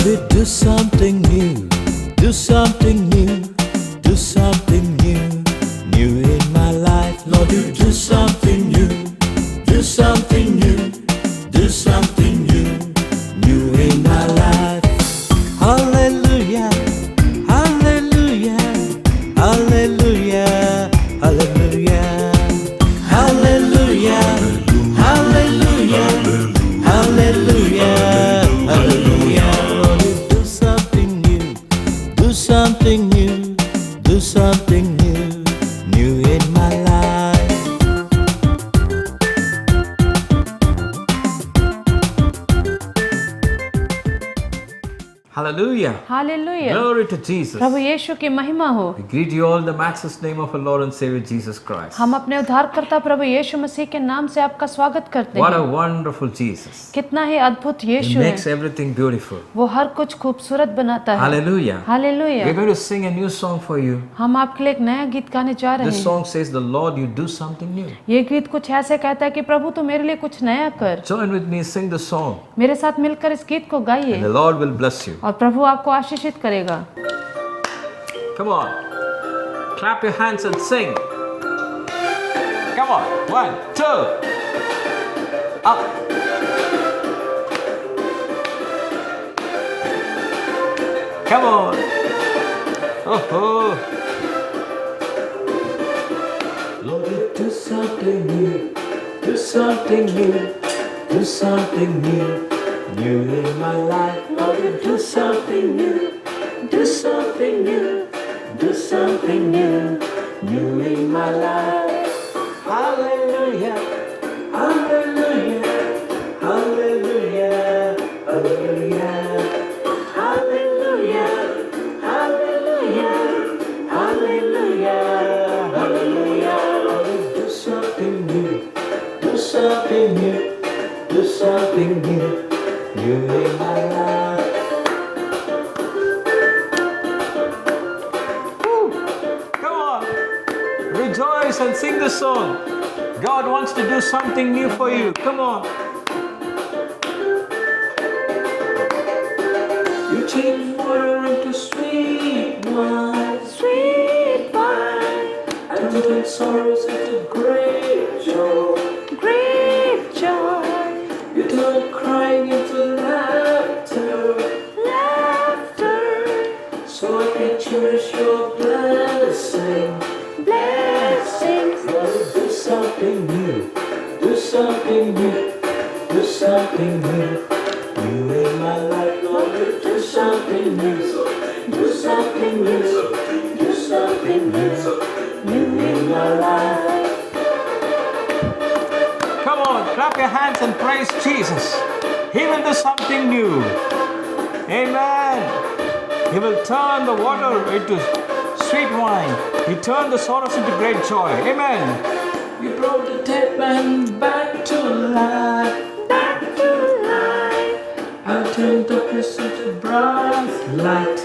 Lord, you do something new, do something new, do something new, new in my life. Lord, you do something new, do something new, do something new, new in my life. Hallelujah, hallelujah, hallelujah, hallelujah, hallelujah, hallelujah, hallelujah, hallelujah. Lord, you do something new, do something new, do something new, new in my life. Hallelujah. Hallelujah. Glory to Jesus. प्रभु यीशु की महिमा हो। We greet you all in the matchless name of our Lord and Savior Jesus Christ. हम अपने उद्धारकर्ता प्रभु यीशु मसीह के नाम से आपका स्वागत करते What हैं। a wonderful Jesus. कितना ही अद्भुत He यीशु है। makes everything beautiful. वो हर कुछ खूबसूरत बनाता है। Hallelujah. Hallelujah. We're going to sing a new song for you. हम आपके लिए एक नया गीत गाने जा रहे This हैं। song says, "The Lord, you do something new." ये गीत कुछ ऐसे कहता है कि प्रभु तू मेरे लिए कुछ नया कर। Join with me, sing the song, मेरे साथ मिलकर इस गीत को and गाइए the Lord will bless you. और प्रभु आपको आशीषित करेगा। Come on, clap your hands and sing. Come on, 1, 2, up. Come on. Oh. Lord, you do something new, do something new, do something new, new in my life. Lord, you do something new, do something new, do something new, new in my life. Hallelujah, hallelujah, hallelujah, hallelujah, hallelujah, hallelujah, hallelujah, hallelujah. Lord, you do something new, do something new, do something new, new in my life. Come on, rejoice and sing the song. God wants to do something new for you. Come on. You change water into sweet wine, sweet wine, and turn sorrows into great joy, great joy. You turn crying into laughter, laughter, so I can cherish your blessing, blessings. Lord, do something new, do something new, do something new, new in my life. Lord, do something new, do something new, do something new, new in my life. Come on, clap your hands and praise Jesus. He will do something new. Amen. He will turn the water into sweet wine. He turned the sorrows into great joy. Amen. You brought the dead man back to life, back to life. I turned darkness into bright light,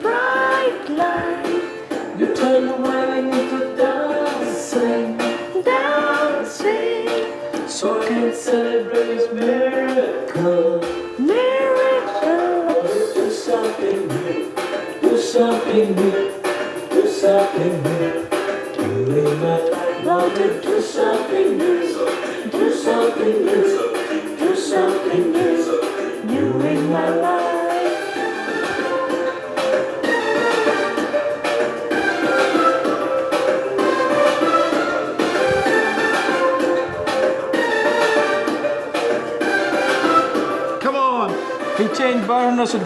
bright light. You turned the wailing into dancing, dancing, so I can celebrate His miracle, miracle. Do something new, do something new, do something new, new in my life. Lord, do something new, do something new, do something new, new in my life. Come on, you change barrenness to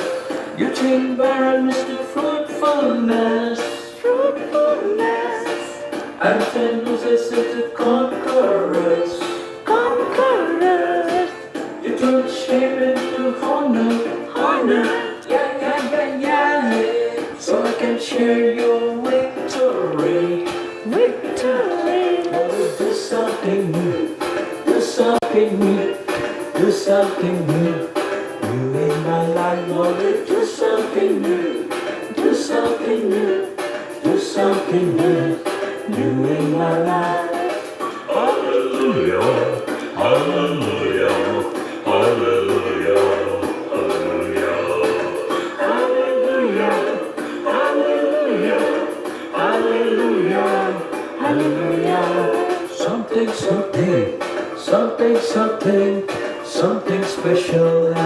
you change barrenness to fruitfulness, fruitfulness. And turn losers into conquerors, conquerors. You turn shame into honor, honor. Yeah. So I can share your victory, victory. Lord, do something new, do something new, do something new, new in my life. Lord, do something new, do something new, do something new, new in my life. Hallelujah, hallelujah, hallelujah, hallelujah,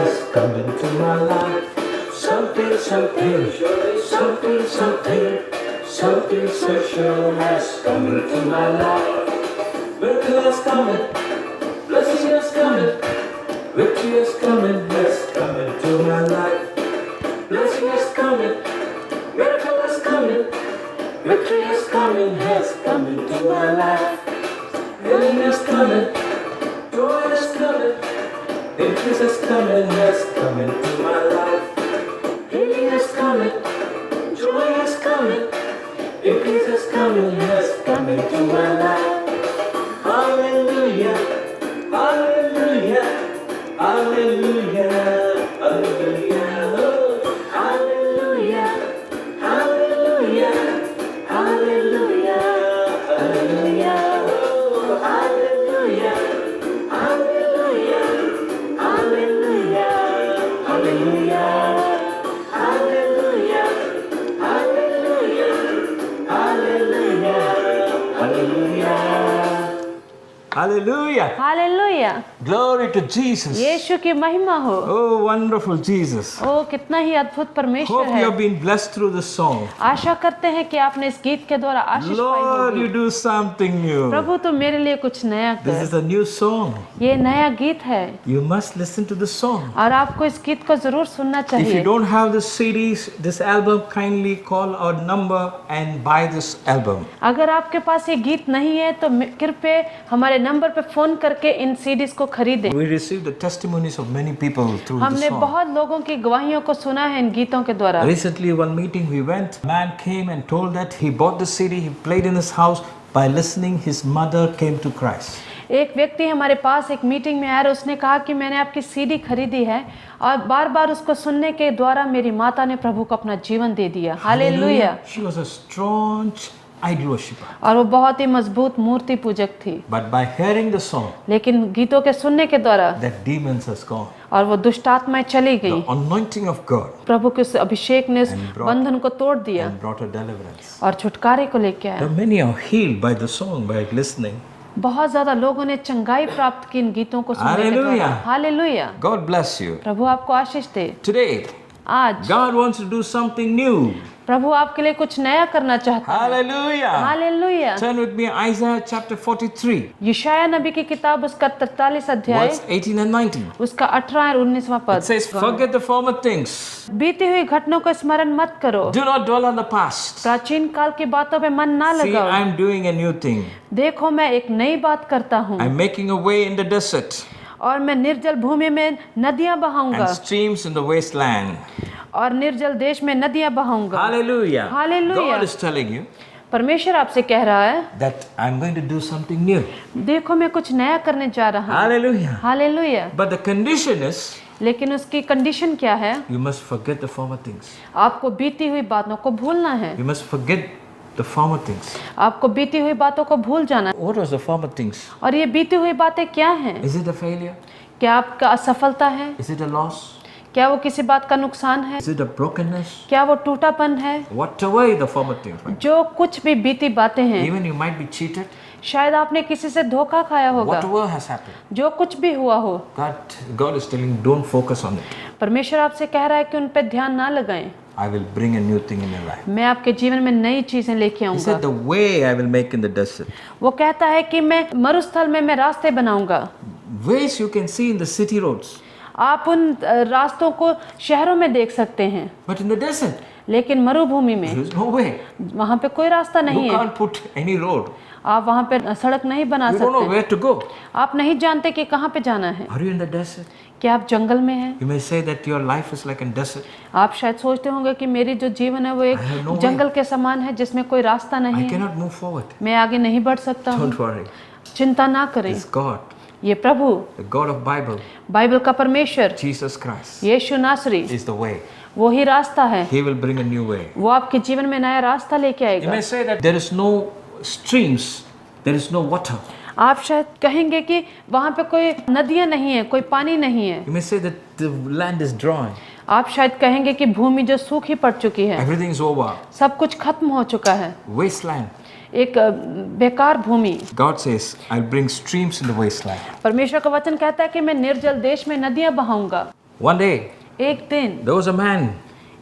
has come into my life. Something, something, something, something, something special has come into my life. Miracle is coming, blessing is coming, victory is coming, has come into my life. Blessing is coming, miracle is coming, victory is coming, has come into my life. Healing is coming, joy is coming, increase is coming, has come into my life. Healing is coming, joy is coming, increase is coming, has come into my life. Hallelujah, hallelujah, hallelujah, hallelujah, hallelujah, hallelujah, hallelujah, hallelujah, hallelujah, hallelujah, hallelujah, hallelujah, hallelujah, hallelujah, hallelujah, hallelujah. Hallelujah. Hallelujah, Glory to Jesus. यीशु की महिमा हो। Oh, wonderful Jesus. ओ कितना ही अद्भुत परमेश्वर Hope you है। have been blessed through the song. आशा करते हैं कि आपने इस गीत के द्वारा आशीष पाई Lord, you होगी। do something new. प्रभु तो मेरे लिए कुछ नया This कर। is a new song. ये नया गीत है You must listen to the song. और आपको इस गीत को जरूर सुनना If you चाहिए। don't have this CDs, this album, kindly call our number and buy this album. अगर आपके पास ये गीत नहीं है तो कृपया हमारे नंबर पे फोन करके इन सीडीज को खरीदें। We received the testimonies of many people through the हमने song. बहुत लोगों की गवाहियों को सुना है इन गीतों के द्वारा। Recently, one meeting we went, a man came and told that he bought the CD, he played in his house. By listening, his mother came to Christ. एक व्यक्ति हमारे पास एक मीटिंग में आया और उसने कहा कि मैंने आपकी सीडी खरीदी है और बार बार उसको सुनने के द्वारा मेरी माता ने प्रभु को अपना जीवन दे दिया। Hallelujah. She was a staunch idol worshipper. और वो बहुत ही मजबूत मूर्ति पूजक थी, But by hearing the song, लेकिन गीतों के सुनने के द्वारा that demons has gone. और वो दुष्ट आत्माएं चली गई। The anointing of God प्रभु के उस अभिषेक ने उस बंधन को तोड़ दिया and brought a deliverance. और छुटकारे को लेके आया। Now many are healed by the song, by listening. बहुत ज्यादा लोगों ने चंगाई प्राप्त की इन गीतों को सुनने के द्वारा। Hallelujah. Hallelujah. God bless you. प्रभु आपको आशीष दे। Today, आज God wants to do something new. प्रभु आपके लिए कुछ नया करना चाहता है। Hallelujah. Hallelujah. Turn with me Isaiah chapter 43, यशायाह नबी की किताब उसका 43 अध्याय verse 18 and 19. उसका 18 और 19वां It पद। says, forget the former things. बीती हुई घटनाओं को स्मरण मत करो, Do not dwell on the past. प्राचीन काल की बातों पे मन ना See, लगाओ। I'm doing a new thing. देखो मैं एक नई बात करता हूँ I'm making a way in the desert और मैं निर्जल भूमि में नदियां बहाऊंगा and streams in the wasteland. और निर्जल देश में नदियां बहाऊंगा। Hallelujah. Hallelujah. God is telling you परमेश्वर आपसे कह रहा है, that I'm going to do something new. देखो मैं कुछ नया करने जा रहा हूँ। Hallelujah. Hallelujah. But the condition is, लेकिन उसकी कंडीशन क्या है? you must forget the former things. आपको बीती हुई बातों को भूलना है। You must forget the former things. आपको बीती हुई बातों को भूल जाना है। What was the former things? और ये बीती हुई बातें क्या हैं? Is it a failure? क्या आपका असफलता है? Is it a loss? क्या वो किसी बात का नुकसान है? Is it a brokenness? क्या वो टूटापन है? What away the former things? जो कुछ भी बीती बातें हैं, Even you might be cheated. शायद आपने किसी से धोखा खाया होगा। Whatever has happened, जो कुछ भी हुआ हो, God is telling you, don't focus on it. परमेश्वर आपसे कह रहा है कि उन पे ध्यान ना लगाएं। I will bring a new thing in your life. मैं आपके जीवन में नई चीजें लेके He आऊंगा। said, the way I will make in the desert. वो कहता है कि मैं मरुस्थल में मैं रास्ते बनाऊंगा। Ways you can see in the city roads. आप उन रास्तों को शहरों में देख सकते हैं, But in the desert, लेकिन मरुभूमि में there is no way. वहाँ पे कोई रास्ता नहीं You है। can't put any road. आप वहाँ पे सड़क नहीं बना You don't know सकते। where to go. आप नहीं जानते कि कहाँ पे जाना है। Are you in the desert? क्या आप जंगल में हैं? You may say that your life is like a desert. आप शायद सोचते होंगे कि मेरी जो जीवन है वो एक I have no way. जंगल के समान है जिसमें कोई रास्ता I नहीं है। cannot move forward. मैं आगे नहीं बढ़ सकता हूँ। Don't worry. चिंता ना करें। It's God, ये प्रभु, the God of Bible, Bible का परमेश्वर, Jesus Christ, यीशु नासरी, is the way. वो ही रास्ता है। He will bring a new way. वो आपके जीवन में नया रास्ता लेके You आएगा। may say that there is no streams, there is no water. आप शायद कहेंगे कि वहाँ पे कोई नदियाँ नहीं है, कोई पानी नहीं है। You may say that the land is dry. आप शायद कहेंगे कि भूमि जो सूखी पड़ चुकी है, Everything is over. सब कुछ खत्म हो चुका है, Wasteland. एक बेकार भूमि। God says, I'll bring streams in the wasteland. परमेश्वर का वचन कहता है कि मैं निर्जल देश में नदियाँ बहाऊंगा। One day, एक दिन there was a man.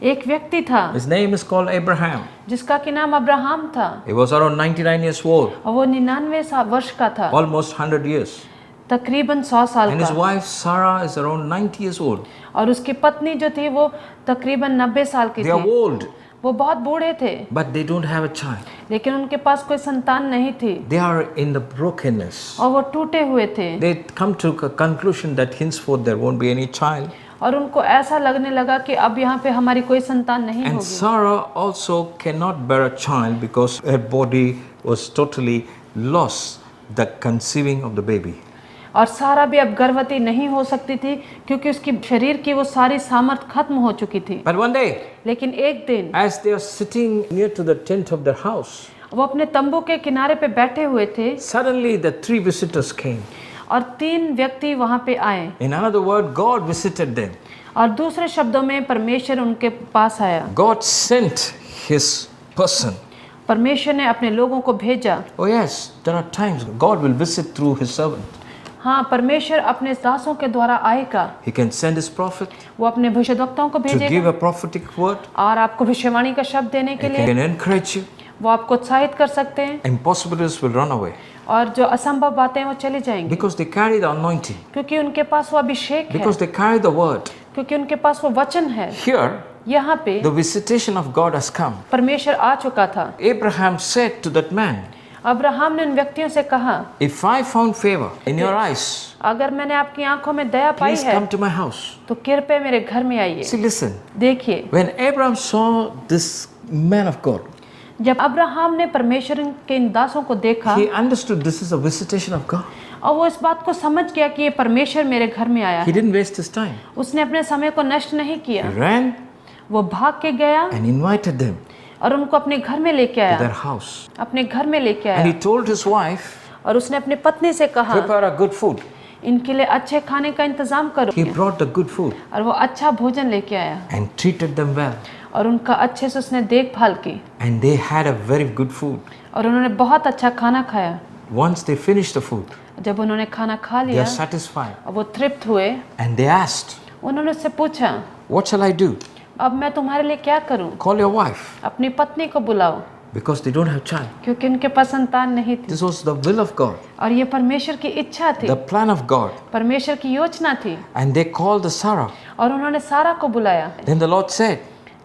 एक व्यक्ति था His name is called Abraham. जिसका कि नाम अब्राहम था He was around 99 years old, और वो 99 वर्ष का था, almost 100 years. तकरीबन 100 साल And his का, wife Sarah is around 90 years old. और उसकी पत्नी जो थी वो तकरीबन 90 साल की They are थी। old, वो बहुत बूढ़े थे, but they don't have a child. लेकिन उनके पास कोई संतान नहीं थी They are in the brokenness. और वो टूटे हुए थे They come to a conclusion that henceforth there won't be any child. और उनको ऐसा लगने लगा कि अब यहाँ पे हमारी कोई संतान नहीं And होगी। Sarah also cannot bear a child because her body was totally lost the conceiving of the baby. और सारा भी अब गर्भवती नहीं हो सकती थी क्योंकि उसकी शरीर की वो सारी सामर्थ खत्म हो चुकी थी। But one day, लेकिन एक दिन as they are sitting near to the tent of their house, वो अपने तंबू के किनारे पे बैठे हुए थे suddenly the 3 visitors came. और 3 व्यक्ति वहाँ पे आए, In another word, God visited them. और दूसरे शब्दों में परमेश्वर उनके पास आया। God sent His person. परमेश्वर ने अपने लोगों को भेजा। Oh yes, there are times God will visit through His servant. हाँ, परमेश्वर अपने दासों के द्वारा आएगा। He can send His prophet वो अपने भविष्यद्वक्ताओं को to give भेजेगा a prophetic word. और आपको भविष्यवाणी का शब्द देने के He लिए। can encourage you. वो आपको उत्साहित कर सकते हैं Impossibilities will run away और जो असंभव बातें वो चली जाएंगी because they carry the anointing, क्योंकि उनके पास वो अभिषेक है, because they carry the word. क्योंकि उनके पास वो वचन है। Here, यहाँ पे the visitation of God has come. परमेश्वर आ चुका था। Abraham said to that man, Abraham ने उन व्यक्तियों से कहा, if I found favor in your eyes, अगर मैंने आपकी आंखों में दया पाई please है come to my house. तो कृपया मेरे घर में आइए। See, listen. देखिए, When Abraham saw this man of God, जब अब्राहम ने परमेश्वर के इन दासों को देखा he understood this is a visitation of God. और वो इस बात को समझ गया कि ये परमेश्वर मेरे घर में आया He है, didn't waste his time. उसने अपने समय को नष्ट नहीं He किया। ran वो भाग के गया and invited them और उनको अपने घर में लेके to आया, their house. अपने घर में लेके And आया he told his wife, और उसने अपनी पत्नी से कहा, prepare a good food. इनके लिए अच्छे खाने का इंतजाम करो। He brought the good food और वो अच्छा भोजन लेके आया and treated them well. और उनका अच्छे से उसने देखभाल की And they had a very good food. और उन्होंने बहुत अच्छा खाना खाया। Once they finished the food, जब उन्होंने खाना खा they लिया are satisfied. और वो तृप्त हुए, And they asked, उन्होंने उससे पूछा, what shall I do? अब मैं तुम्हारे लिए क्या करूं? Call your wife. अपनी पत्नी को बुलाओ, Because they don't have child. क्योंकि उनके पास संतान नहीं थी। This was the will of God, और ये परमेश्वर की इच्छा थी, the plan of God. परमेश्वर की योजना थी। And they called the Sarah. और उन्होंने सारा को बुलाया। Then the Lord said,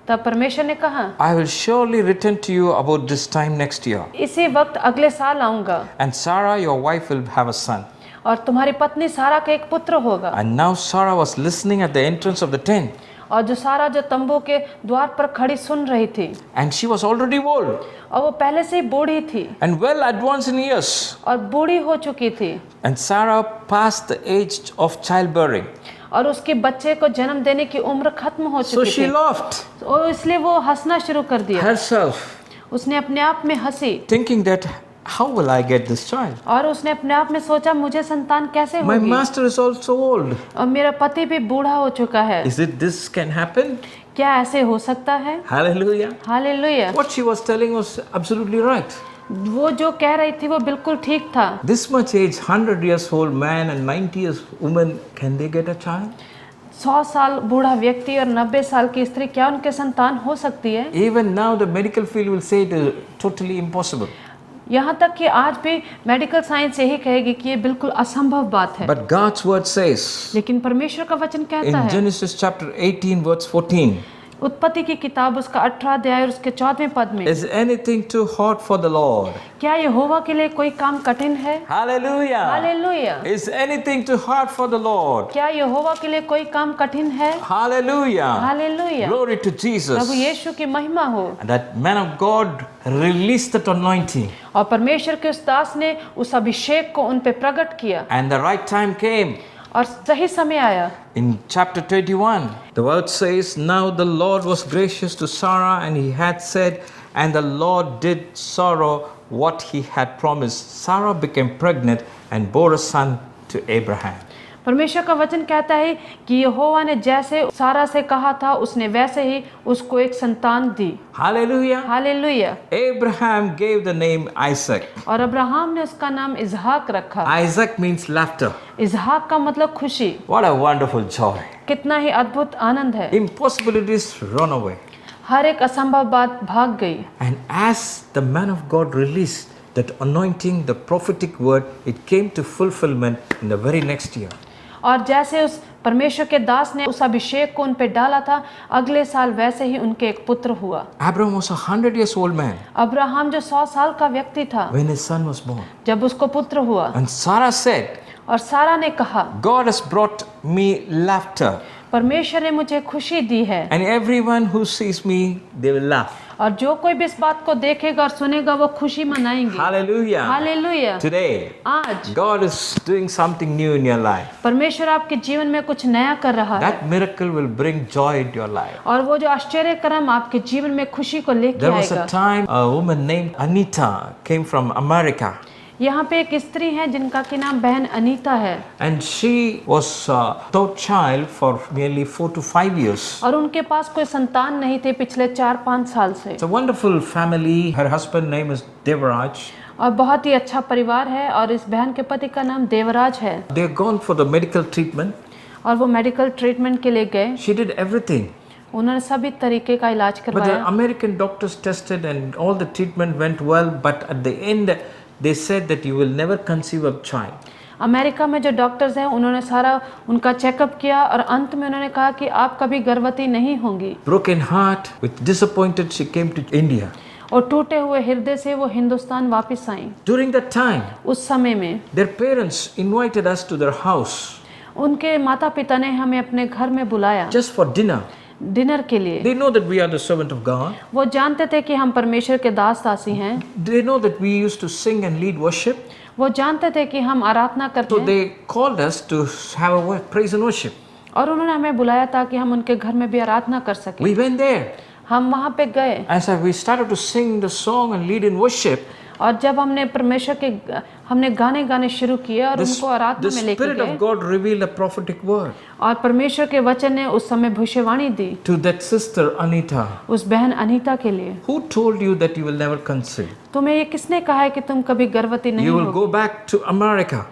तब परमेश्वर ने कहा, I will surely return to you about this time next year. इसी वक्त अगले साल आऊंगा And Sarah, your wife, will have a son. और तुम्हारी पत्नी सारा का एक पुत्र होगा। And now Sarah was listening at the entrance of the tent. और जो सारा जो तंबू के द्वार पर खड़ी सुन रही थी And she was already old और वो पहले से ही बूढ़ी थी and well advanced in years. और बूढ़ी हो चुकी थी And Sarah passed the age of childbearing. और उसके बच्चे को जन्म देने की उम्र खत्म हो So चुकी she थी laughed और इसलिए वो हंसना शुरू कर दिया। herself, उसने अपने आप में हंसी thinking that, how will I get this child? और उसने अपने आप में सोचा, मुझे संतान कैसे My होगी master is also old. और मेरा पति भी बूढ़ा हो चुका है। Is it this can happen? क्या ऐसे हो सकता है? Hallelujah. Hallelujah. What she was telling was absolutely right. वो जो कह रही थी वो बिल्कुल ठीक था। This much age, 100 years old man and 90 years woman, can they get a child? 100 साल बूढ़ा व्यक्ति और 90 साल की स्त्री, क्या उनके संतान हो सकती है? Even now the medical field will say it is totally impossible. यहाँ तक कि आज भी मेडिकल साइंस यही कहेगी कि ये बिल्कुल असंभव बात है। But God's word says लेकिन परमेश्वर का वचन कहता in है, Genesis chapter 18 verse 14, उत्पत्ति की किताब उसका 18 अध्याय और उसके 14वें पद में, is anything too hard for the Lord? क्या यहोवा के लिए कोई काम कठिन है? Hallelujah. Hallelujah. Is anything too hard for the Lord? क्या यहोवा के लिए कोई काम कठिन है? Hallelujah. Hallelujah. Glory to Prabhu Jesus. यीशु की महिमा हो। And that man of God released that anointing. और परमेश्वर के उस दास ने उस अभिषेक को उन पे प्रकट किया And the right time came. और सही समय आया। In chapter 21, the word says, now the Lord was gracious to Sarah, and he had said, and the Lord did Sarah what he had promised. Sarah became pregnant and bore a son to Abraham. परमेश्वर का वचन कहता है कि यहोवा ने जैसे सारा से कहा था उसने वैसे ही उसको एक संतान दी। Hallelujah. Hallelujah. Abraham gave the name Isaac. और अब्राहम ने उसका नाम इजहाक रखा। Isaac means laughter. इजहाक का मतलब खुशी। What a wonderful joy. कितना ही अद्भुत आनंद है। Impossibilities run away. हर एक असंभव बात भाग गई। And as the man of God released that anointing, the prophetic word, it came to fulfillment in the very next year. और जैसे उस परमेश्वर के दास ने उस अभिषेक को उन पे डाला था, अगले साल वैसे ही उनके एक पुत्र हुआ। Abraham was 100 years old man Abraham जो 100 साल का व्यक्ति था when his son was born. जब उसको पुत्र हुआ, And Sarah said, और सारा ने कहा God has brought me laughter. परमेश्वर ने मुझे खुशी दी है, And everyone who sees me, they will laugh. और जो कोई भी इस बात को देखेगा और सुनेगा वो खुशी मनाएंगे। Hallelujah. हालेलुया। Today, आज God is doing something new in your life. परमेश्वर आपके जीवन में कुछ नया कर रहा है, That miracle will bring joy into your life. और वो जो आश्चर्य कर्म आपके जीवन में खुशी को लेके There was a आएगा। time a woman named Anita came from America. यहाँ पे एक स्त्री है जिनका की नाम बहन अनीता है, And she was without child for nearly 4 to 5 years. और उनके पास कोई संतान नहीं थे पिछले 4-5 साल से। It's a wonderful family. Her husband name is Devaraj. और बहुत ही अच्छा परिवार है, और इस बहन के पति का नाम देवराज है। They're gone for the medical treatment. और वो मेडिकल ट्रीटमेंट के लिए गए, She did everything. उन्होंने सभी तरीके का इलाज But the करवाया, American doctors tested and all the treatment went well. But at the end, they said that you will never conceive a child. America में जो डॉक्टर्स हैं उन्होंने सारा उनका चेकअप किया, और अंत में उन्होंने कहा कि आप कभी गर्भवती नहीं होंगी। Broken heart, with disappointed, she came to India. और टूटे हुए हृदय से वो हिंदुस्तान वापस आई। During that time, उस समय में their parents invited us to their house उनके माता पिता ने हमें अपने घर में बुलाया just for dinner. डिनर के लिए। They know that we are the servant of God. वो जानते थे कि हम परमेश्वर के दास दासी हैं, They know that we used to sing and lead worship. वो जानते थे कि हम आराधना करते So हैं, they called us to have a praise and worship. और उन्होंने हमें बुलाया ताकि हम उनके घर में भी आराधना कर सकें। We went there. हम वहाँ पे गए, As we started to sing the song and lead in worship, और जब हमने परमेश्वर के हमने गाने शुरू किए और उनको आराधना the में लेके Spirit गए, of God revealed a prophetic word और परमेश्वर के वचन ने उस समय भविष्यवाणी दी to that sister Anita. उस बहन अनीता के लिए। Who told you that you will never conceive? तुम्हें ये किसने कहा है कि तुम कभी गर्भवती नहीं You will होगी? go back to America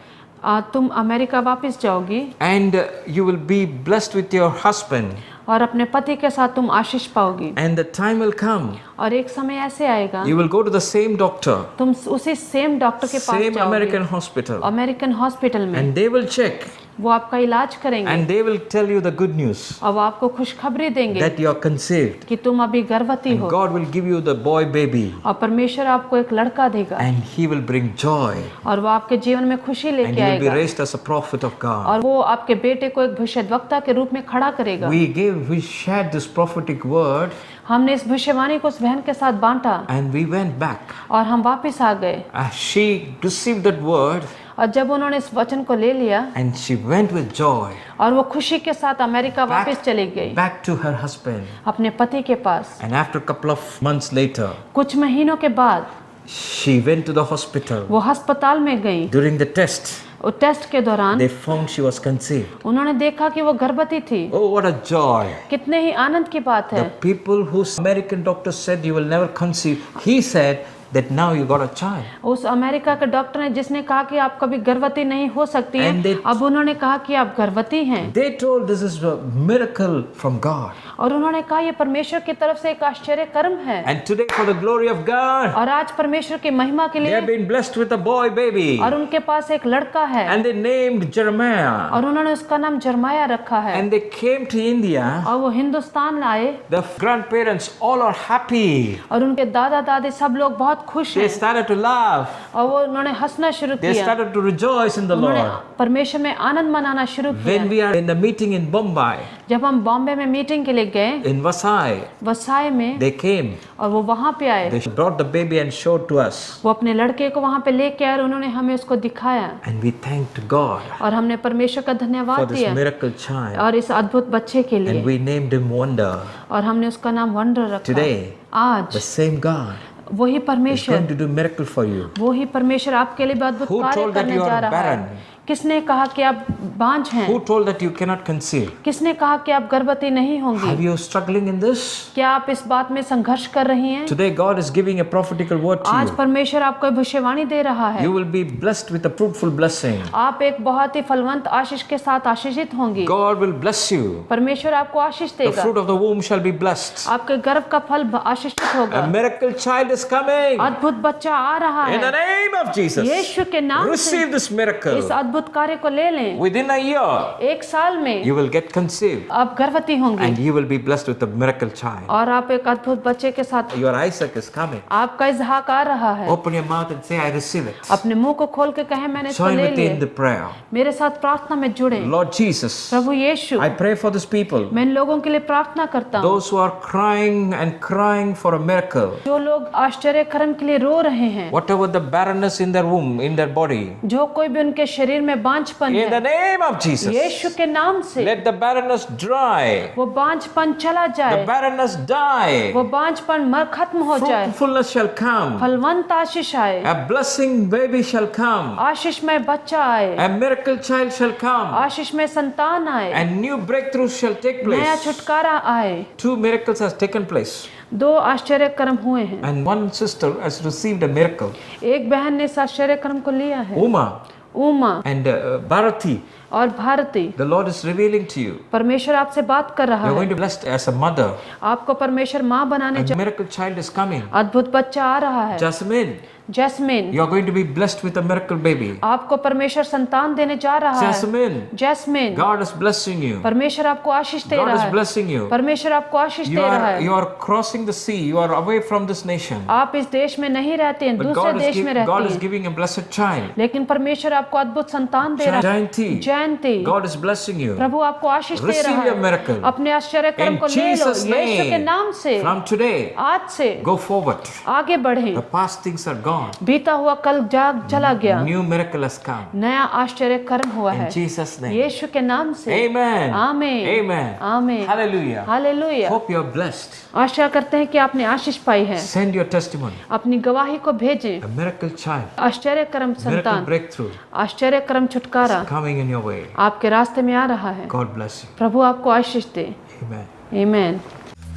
तुम अमेरिका वापस जाओगी, and you will be blessed with your husband. और अपने पति के साथ तुम आशीष पाओगी, And the time will come. और एक समय ऐसे आएगा You will go to the same doctor, तुम उसी सेम डॉक्टर के पास same जाओगे, American hospital, अमेरिकन हॉस्पिटल में, and they will check वो आपका इलाज करेंगे, and they will tell you the good news और वो आपको खुशखबरी देंगे that you are conceived. कि तुम अभी गर्भवती हो, God will give you the boy baby, और परमेश्वर आपको एक लड़का देगा, and he will bring joy, और वो आपके जीवन में खुशी and लेके he will be आएगा, raised as a prophet of God. और वो आपके बेटे को एक भविष्यद्वक्ता के रूप में खड़ा करेगा। We shared this prophetic word, हमने इस भविष्यवाणी को उस बहन के साथ बांटा, and we went back. और हम वापस आ गए, As she received that word, और जब उन्होंने इस वचन को ले लिया, and she went with joy और वो खुशी के साथ अमेरिका वापस चली गई back to her husband. अपने पति के पास। And after a couple of months later, कुछ महीनों के बाद she went to the hospital. वो अस्पताल में गई। During the test, और टेस्ट के दौरान they found she was conceived. उन्होंने देखा कि वो गर्भवती थी। Oh, what a joy! कितने ही आनंद की बात The है। people whose American doctor said you will never conceive, he said that now you got a child. उस अमेरिका के डॉक्टर ने जिसने कहा कि आप कभी गर्भवती नहीं हो सकती हैं, And they- अब उन्होंने कहा कि आप गर्भवती हैं, They told this is a miracle from God. और उन्होंने कहा ये परमेश्वर की तरफ से एक आश्चर्य कर्म है, And today, for the glory of God, और आज परमेश्वर की महिमा के they have लिए, been blessed with a boy baby. और उनके पास एक लड़का है, And they named Jeremiah. और उन्होंने उसका नाम जरमाया रखा है। And they came to India. और वो हिंदुस्तान आए, The grandparents all are happy. और उनके दादा दादी सब लोग बहुत खुश They हैं, started to laugh. और वो उन्होंने हंसना शुरू They किया, started to rejoice in the उन्होंने Lord. परमेश्वर में आनंद मनाना शुरू When किया। we are in the meeting in Bombay, जब हम बॉम्बे में मीटिंग के लिए गए, in Vasai, वसाई में, they came. और वो वहाँ पे आए, They brought the baby and showed to us. वो अपने लड़के को वहाँ पे लेके आए, और उन्होंने हमें उसको दिखाया, And we thanked God और हमने परमेश्वर का for धन्यवाद this दिया, miracle child. और इस अद्भुत बच्चे के And लिए, we named him Wonder. और हमने उसका नाम वंडर रखा। Today, आज the same God वही is परमेश्वर, going to do miracle for you. वही परमेश्वर आपके लिए भी अद्भुत Who कार्य told that करने you जा are रहा barren? है। किसने कहा कि आप बांझ हैं? Who told that you cannot conceive? किसने कहा कि आप गर्भवती नहीं होंगी? Have you struggling in this? क्या आप इस बात में संघर्ष कर रही हैं? Today God is giving a prophetical word to आज you. परमेश्वर आपको एक भविष्यवाणी दे रहा है। You will be blessed with a fruitful blessing. आप एक बहुत ही फलवंत आशीष के साथ आशीषित होंगी। God will bless you. परमेश्वर आपको आशीष The देगा। fruit of the womb shall be blessed. आपके गर्भ का फल आशीषित होगा। A miracle child is coming. अद्भुत बच्चा आ रहा In the है। name of Jesus. यीशु के नाम से Receive this miracle. इस अद्भुत कार्य को ले लें। Within a year, एक साल में you will get conceived आप गर्भवती होंगी and you will be blessed with a miracle child. और आप एक अद्भुत बच्चे के साथ Your Isaac is coming. आपका इजहाक आ रहा है। Open your mouth and say, I receive it. अपने मुंह को खोल के कहें मैंने इसको Join ले with me in the लिया। prayer. मेरे साथ प्रार्थना में जुड़े। Lord Jesus, Prabhu Yeshu, I pray for these people. मैं इन लोगों के लिए प्रार्थना करता हूँ Those who are crying and crying for a miracle. जो लोग आश्चर्य कर्म के लिए रो रहे हैं, Whatever the barrenness in their womb, in their body. जो कोई भी उनके शरीर में बांझपन In the है, name of Jesus. यीशु के नाम से Let the barrenness dry. वो बांझपन चला The जाए, barrenness die. वो बांझपन मर खत्म हो जाए, Fruitfulness shall come. फलवंत आशीष आए, A blessing baby shall come. आशीषमय बच्चा आए, A miracle child shall come. आशीषमय संतान आए, And new breakthroughs shall take नया place. छुटकारा आए। 2 miracles has taken place. 2 आश्चर्य कर्म हुए हैं। And one sister has received a miracle. एक बहन ने इस आश्चर्य कर्म को लिया है, Uma उमा and Bharati. और Bharti. The Lord is revealing to you. परमेश्वर आपसे बात कर रहा You're है, going to be blessed as a mother. आपको परमेश्वर माँ बनाने A miracle child is coming. अद्भुत बच्चा आ रहा है। Jasmine, Jasmine, you are going to be blessed with a miracle baby. आपको परमेश्वर संतान देने जा रहा है। Jasmine, Jasmine, God is blessing you. परमेश्वर आपको आशीष दे God रहा is है। blessing you. परमेश्वर आपको आशीष दे रहा है। You are crossing the sea. You are away from this nation. आप इस देश में नहीं रहते हैं, But दूसरे देश में God रहते is हैं, giving a blessed child. लेकिन परमेश्वर आपको अद्भुत संतान दे रहा है। Jayanti, Jayanti, God is blessing you. प्रभु आपको आशीष दे Receive रहा your है। miracle. अपने आश्चर्य कर्म In को ले लो Jesus' यीशु के name. नाम से। From today, आज से go forward. आगे बढ़े। The past things are gone. बीता हुआ कल जाग चला गया, New miracle has come. नया आश्चर्य कर्म हुआ In है Jesus' name. यीशु के नाम से। Amen. आमीन, Amen. आमीन, Hallelujah. Hallelujah. Hope you are blessed. आशा करते हैं कि आपने आशीष पाई है। Send your testimony. अपनी गवाही को भेजें। A miracle child. आश्चर्य कर्म Miracle संतान, breakthrough आश्चर्य कर्म छुटकारा coming in your way. आपके रास्ते में आ रहा है। God bless you. प्रभु आपको आशीष दे। Amen. आमीन।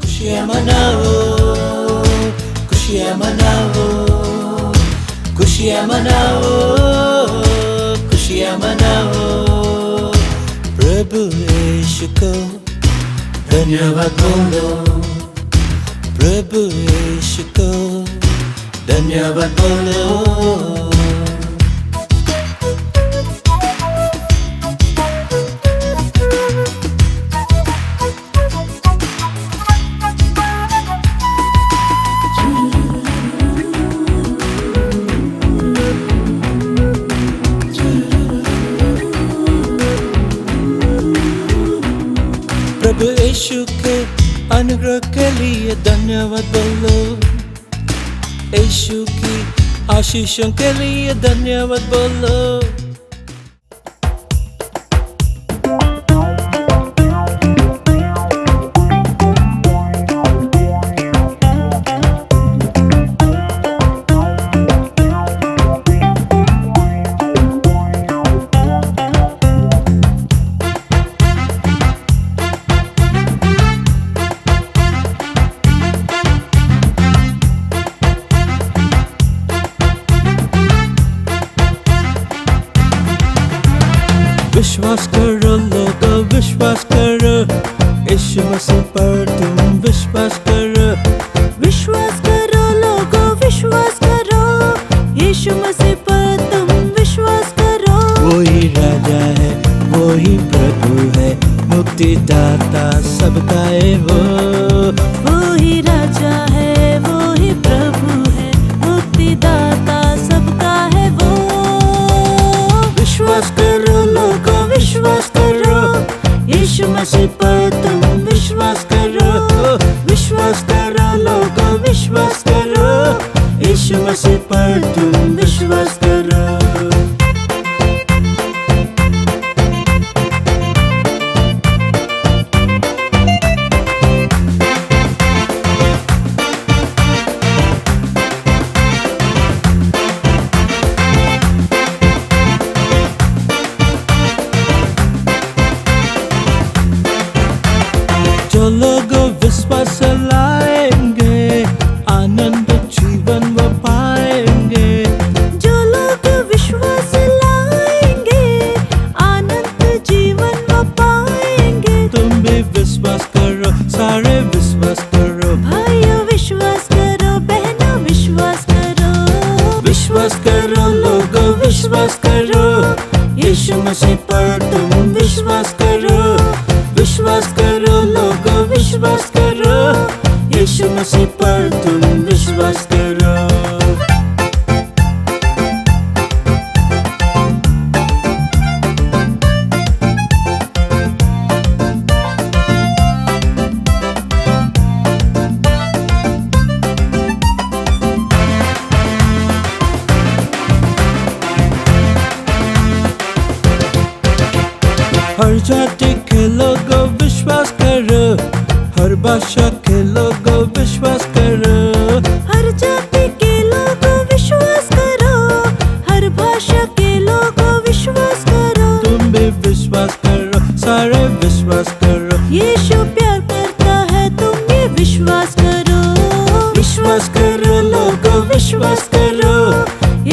खुशियाँ मनाओ, खुशियाँ मनाओ, खुशियाँ मनाओ, खुशियाँ मनाओ। प्रभु यीशु को धन्यवाद बोलो, प्रभु यीशु को धन्यवाद बोलो। प्रभु यीशु के अनुग्रह के लिए धन्यवाद बोलो, यीशु की आशीषों के लिए धन्यवाद बोलो। विश्वास करो लोगो, विश्वास करो, यीशु मसीह पर तुम विश्वास करो। विश्वास करो लोगो, विश्वास करो, यीशु मसीह पर तुम विश्वास करो। वो ही राजा है, वो ही प्रभु है, मुक्तिदाता सबका है वो। वो ही राजा है, वो ही प्रभु है, मुक्तिदाता सबका है वो। विश्वास करो लोगो, विश्वास करो, यीशु मसीह पर तुम विश्वास करो। विश्वास करो लोगो, विश्वास करो, यीशु मसीह पर तुम विश्वास करो। सारे विश्वास करो। भाइयों विश्वास करो, बहनों विश्वास करो। विश्वास करो लोगों, विश्वास करो, यीशु मसीह पर तुम विश्वास करो। विश्वास करो लोगों, विश्वास करो, यीशु मसीह पर तुम विश्वास करो। हर जाति के लोगों विश्वास करो, हर भाषा के लोगों विश्वास करो। हर जाति के लोगों विश्वास करो, हर भाषा के लोगों विश्वास करो। तुम भी विश्वास करो, सारे विश्वास करो। यीशु प्यार करता है, तुम भी विश्वास करो। विश्वास करो लोगों, विश्वास करो,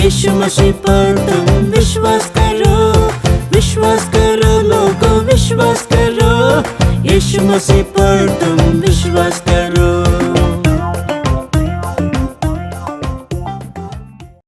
यीशु मसीह पर तुम विश्वास करो। विश्वास करो लोगों, विश्वास करो, यीशु मसीह पर तुम विश्वास